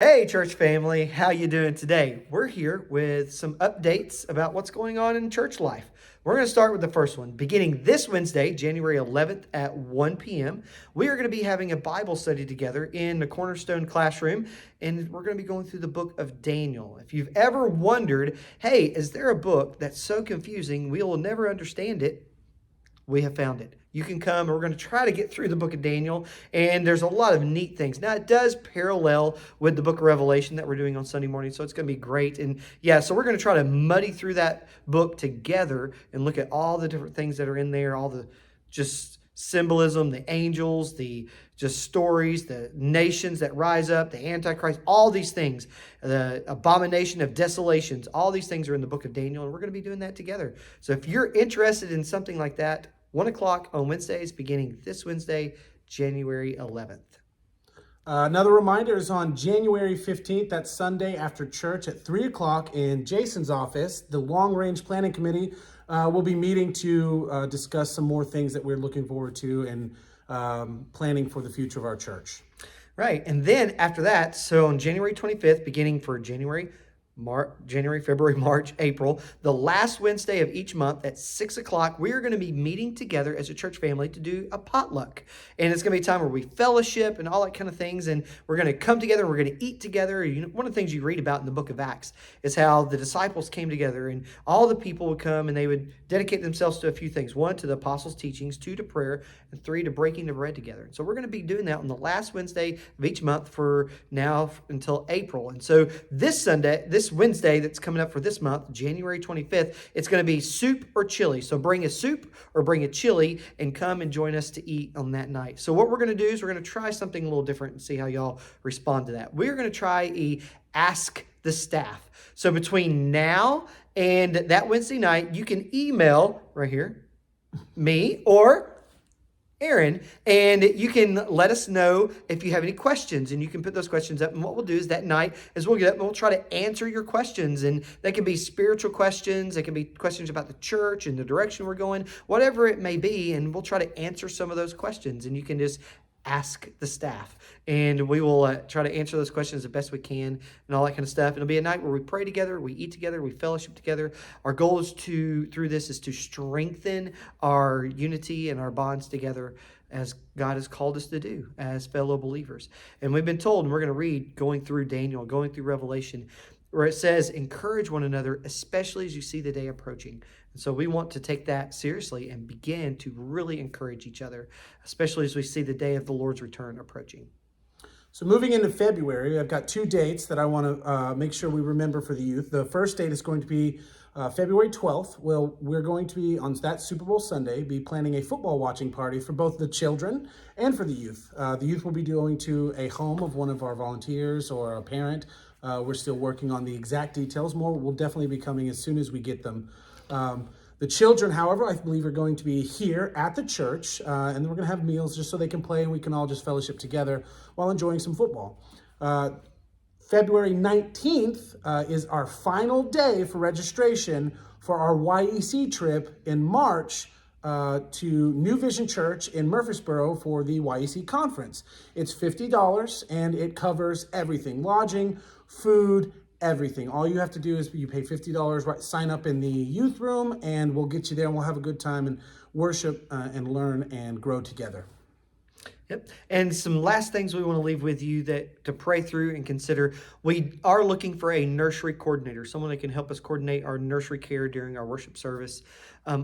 Hey church family, how you doing today? We're here with some updates about what's going on in church life. We're going to start with the first one. Beginning this Wednesday, January 11th at 1 p.m., we are going to be having a Bible study together in the Cornerstone classroom, and we're going to be going through the book of Daniel. If you've ever wondered, hey, is there a book that's so confusing we will never understand it? We have found it. You can come, and we're going to try to get through the book of Daniel, and there's a lot of neat things. Now, it does parallel with the book of Revelation that we're doing on Sunday morning, so it's going to be great. And yeah, so we're going to try to muddy through that book together and look at all the different things that are in there, all the just symbolism, the angels, the just stories, the nations that rise up, the Antichrist, all these things, the abomination of desolations, all these things are in the book of Daniel, and we're going to be doing that together. So if you're interested in something like that, 1 o'clock on Wednesdays, beginning this Wednesday, January 11th. Another reminder is on January 15th, that's Sunday after church at 3 o'clock in Jason's office. The Long Range Planning Committee will be meeting to discuss some more things that we're looking forward to and planning for the future of our church. Right. And then after that, so on January 25th, beginning for January, February, March, April, the last Wednesday of each month at 6 o'clock, we are going to be meeting together as a church family to do a potluck. And it's going to be a time where we fellowship and all that kind of things. And we're going to come together and we're going to eat together. You know, one of the things you read about in the book of Acts is how the disciples came together and all the people would come and they would dedicate themselves to a few things. 1, to the apostles' teachings, 2, to prayer, and 3, to breaking the bread together. So we're going to be doing that on the last Wednesday of each month for now until April. And so this Wednesday that's coming up for this month, January 25th, it's going to be soup or chili. So bring a soup or bring a chili and come and join us to eat on that night. So what we're going to do is we're going to try something a little different and see how y'all respond to that. We're going to try a Ask the Staff. So between now and that Wednesday night, you can email right here, me or Aaron, and you can let us know if you have any questions, and you can put those questions up. And what we'll do is that night is we'll get up and we'll try to answer your questions, and they can be spiritual questions, they can be questions about the church and the direction we're going, whatever it may be, and we'll try to answer some of those questions. And you can just ask the staff, and we will try to answer those questions the best we can and all that kind of stuff. It'll be a night where we pray together, we eat together, we fellowship together. Our goal is through this is to strengthen our unity and our bonds together as God has called us to do as fellow believers. And we've been told, and we're going to read going through Daniel, going through Revelation, where it says, encourage one another, especially as you see the day approaching. And so we want to take that seriously and begin to really encourage each other, especially as we see the day of the Lord's return approaching. So moving into February, I've got 2 dates that I want to make sure we remember for the youth. The first date is going to be February 12th. Well, we're going to be, on that Super Bowl Sunday, be planning a football watching party for both the children and for the youth. The youth will be going to a home of one of our volunteers or a parent. We're still working on the exact details. More will definitely be coming as soon as we get them. The children, however, I believe are going to be here at the church, and then we're going to have meals just so they can play and we can all just fellowship together while enjoying some football. February 19th is our final day for registration for our YEC trip in March to New Vision Church in Murfreesboro for the YEC conference. It's $50 and it covers everything: lodging, food, everything. All you have to do is you pay $50, right, sign up in the youth room, and we'll get you there and we'll have a good time and worship and learn and grow together. Yep. And some last things we want to leave with you that to pray through and consider. We are looking for a nursery coordinator, someone that can help us coordinate our nursery care during our worship service.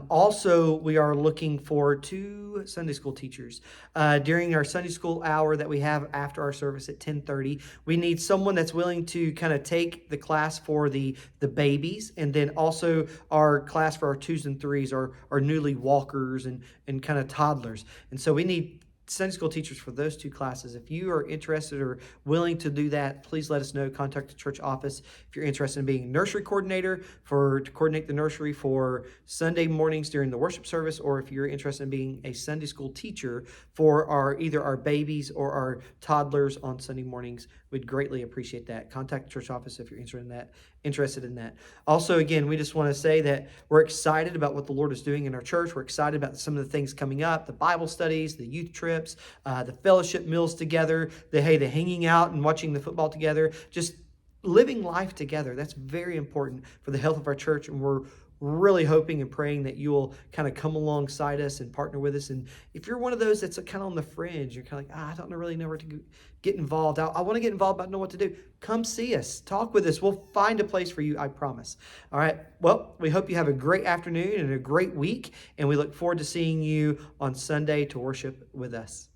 Also, we are looking for 2 Sunday school teachers. During our Sunday school hour that we have after our service at 10:30, we need someone that's willing to kind of take the class for the babies, and then also our class for our 2s and 3s, our newly walkers and kind of toddlers. And so we need Sunday school teachers for those 2 classes. If you are interested or willing to do that, please let us know. Contact the church office if you're interested in being a nursery coordinator to coordinate the nursery for Sunday mornings during the worship service, or if you're interested in being a Sunday school teacher for either our babies or our toddlers on Sunday mornings. we'd greatly appreciate that. Contact the church office if you're interested in that. Also, again, we just want to say that we're excited about what the Lord is doing in our church. We're excited about some of the things coming up, the Bible studies, the youth trips, the fellowship meals together, the hanging out and watching the football together, just living life together. That's very important for the health of our church, and we're really hoping and praying that you will kind of come alongside us and partner with us. And if you're one of those that's kind of on the fringe, you're kind of like, I don't really know where to get involved. I want to get involved, but I don't know what to do. Come see us. Talk with us. We'll find a place for you, I promise. All right. Well, we hope you have a great afternoon and a great week, and we look forward to seeing you on Sunday to worship with us.